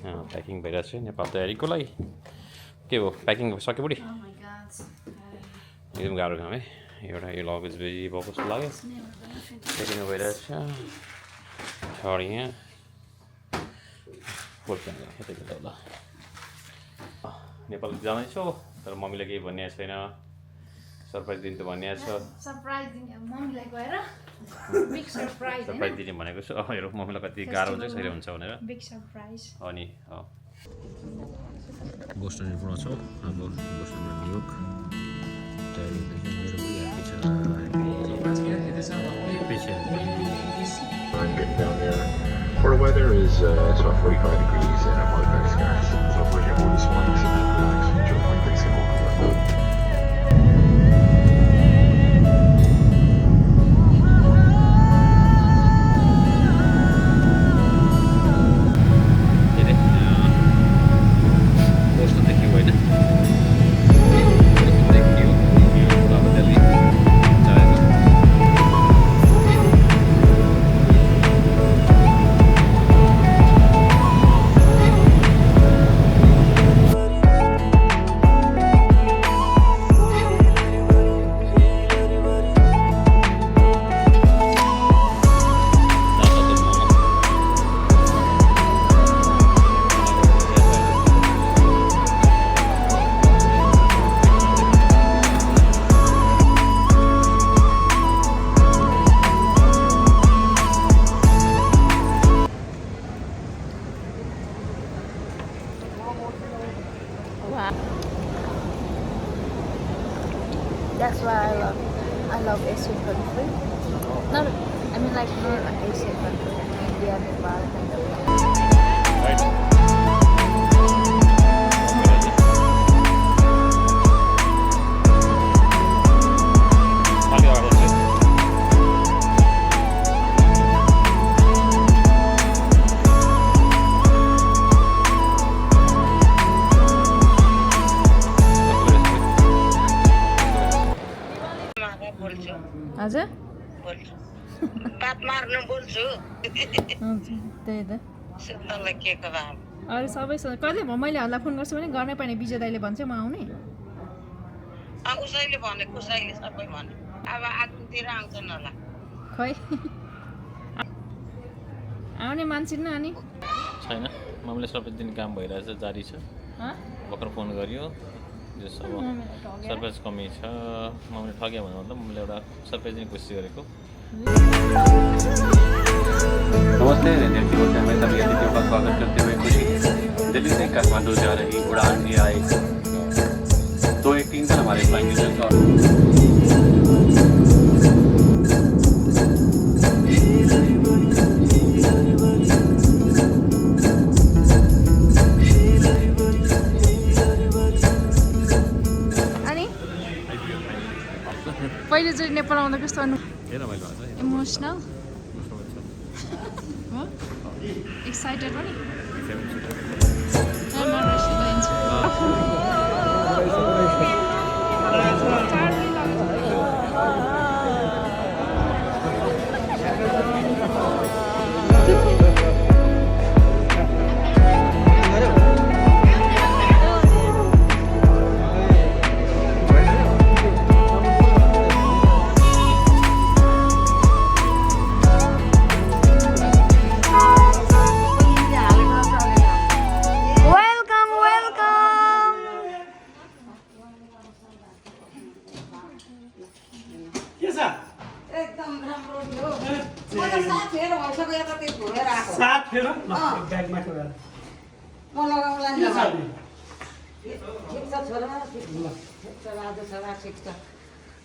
Packing भइरहेको छ नेपाल तयारीको लागि के हो प्याकिङ सक्यो बुढी एकदम गाह्रो काम है एउटा यो लगेज बेजी भएको जस्तो लाग्यो प्याकिङ भइरहेको छ छड यहाँ यतै होला नेपाल जाँदैछौ तर मम्मीले केही भनिएको छैन सरप्राइज दिनु त भनिएको छ सरप्राइज दिने भनेको छु हेरौँ मम्मीलाई कति गाह्रो हुन्छ कसरी हुन्छ भनेर हो नि हो बोस्टन पुरा छौँ अब बोस्टनमा न्युयोर्क तयारीदेखि मेरो पनि ह्याप्पी छ Florida weather is it's about 45 degrees and I'm like very scarce. So if we're here this morning, so relax, enjoy my big single. That's why I love Asian country. Not, I mean like not an Asian country, India, Nepal, kind of. Right. हजुर बात मार्नु बोल्छु त्यही त सुत्नलाई के को भाव अरू सबैसँग कहिले मैले हल्ला फोन गर्छु भने गर्नै पर्ने विजय दाइले भन्छ म आउने उसैले भने कसैले सबै भने अब आगतिर आउँछन् होला खै आउने मान्छे न अनि छैन मम्मीले सबै दिन काम भइरहेछ जारी छ भर्खर फोन गरियो सरप्राइज कमी छ मम्मीले ठग्यो भने मतलब मैले एउटा सरप्राइज दिने कोसिस गरेको नमस्ते रेडियो की ओर से हमें सभी अतिथियों का स्वागत करते हुए खुशी दिल्ली से काठमांडू जा रही उड़ान AI 213 पर हमारे फ्लाइंग यूजर्स और पहिलोचोटि नेपाल आउँदा कस्तो इमोसनल एक्साइटेड पनि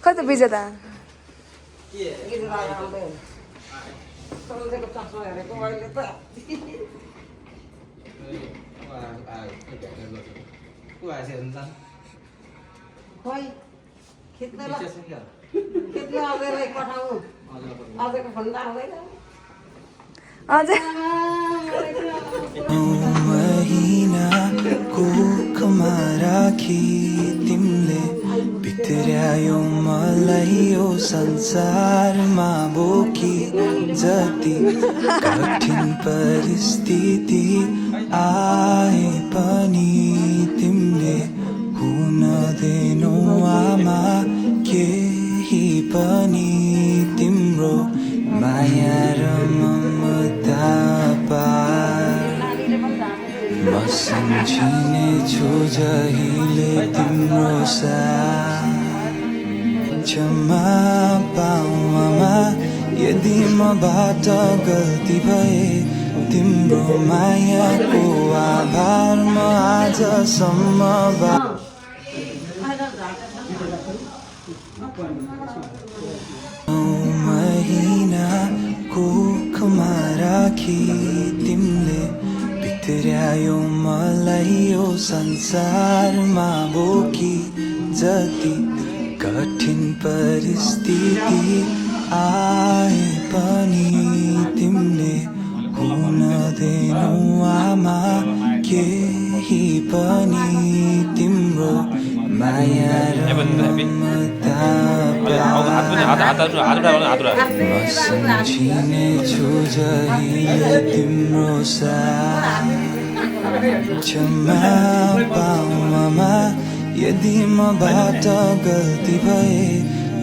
कति विजय दा महीनाको राखी तिमीले भित्र्यायो मलाई यो संसारमा बोकी जति कठिन परिस्थिति आए पनि तिमीले हुन दिनु आमा केही पनि तिम्रो माया र ममता पार म सम्झिने छु जहिले तिम्रो साथ क्षमा पाऊ आमा यदि मबाट गल्ती भए तिम्रो मायाको आभार म आजसम्म महिना कोखमा राखी तिमीले भित्र्यायो मलाई यो संसारमा बोकी जति कठिन परिस्थिति आए पनि तिमीले हुन दिनु आमा केही पनि तिम्रो माया र ममता म सम्झिने छु जहिले तिम्रो साथ क्षमा पाऊ आमा यदि मबाट गल्ती भए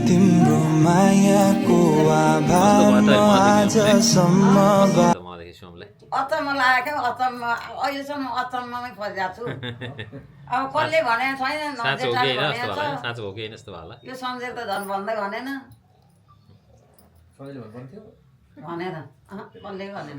तिम्रो मायाको आभार म आजसम्म मदेखि सोमलाई अचम्म लागेको अचम्म अहिलेसम्म अचम्ममै परिरहेको छु अब कसले भनेको छैन साँचो हो कि होइन जस्तो होला साँचो हो कि होइन जस्तो होला यो सम्झेर त झन् भन्दै भनेन भनेन कसले भनेन